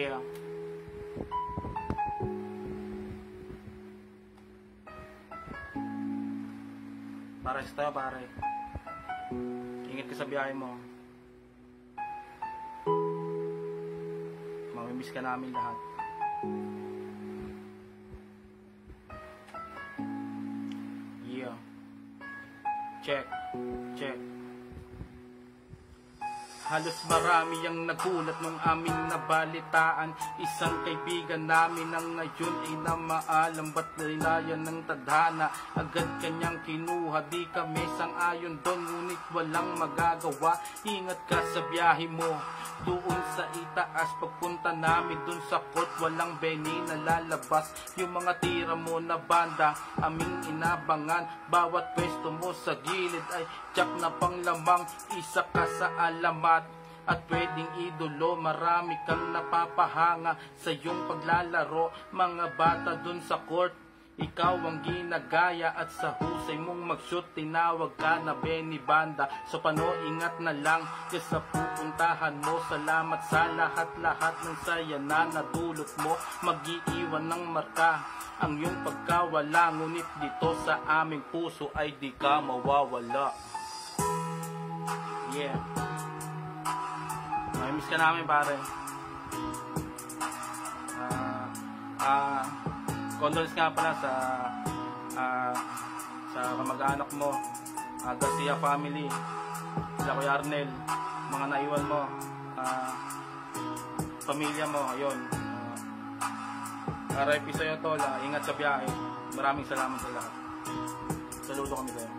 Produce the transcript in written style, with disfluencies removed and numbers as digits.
Yeah. Para sa tayo, pare. Ingat ka sa biyahe mo. Mamimiss ka namin lahat. Yeah. Check. Check. Halos marami ang nagulat nung aming nabalitaan. Isang kaibigan namin ang ngayon ay namaalam. Ba't nilayan ng tadhana? Agad kanyang kinuha, di kami sang-ayon doon. Ngunit walang magagawa, ingat ka sa biyahe mo. Doon sa itaas, pagpunta namin doon sa court, walang beni na lalabas. Yung mga tira mo na banda, aming inabangan. Bawat pwesto mo sa gilid ay tsak na panglamang. Isa ka sa alamat at pwedeng idolo, marami kang napapahanga sa iyong paglalaro. Mga bata dun sa court, ikaw ang ginagaya at sa husay mong mag-shoot, tinawag ka na Benny Banda. So pano, ingat na lang yes, sa pupuntahan mo. Salamat sa lahat-lahat ng saya na nadulot mo. Mag-iiwan ng marka ang iyong pagkawala, ngunit dito sa aming puso ay di ka mawawala. Yeah. Miss ka namin, pare. Condolence nga pala sa kamag-anak mo, Garcia family, sila Kuya Arnel, mga naiwan mo, pamilya mo, ayun. RIP sa'yo, tol. Ingat sa biyahe. Maraming salamat sa lahat. Saludo kami sa'yo.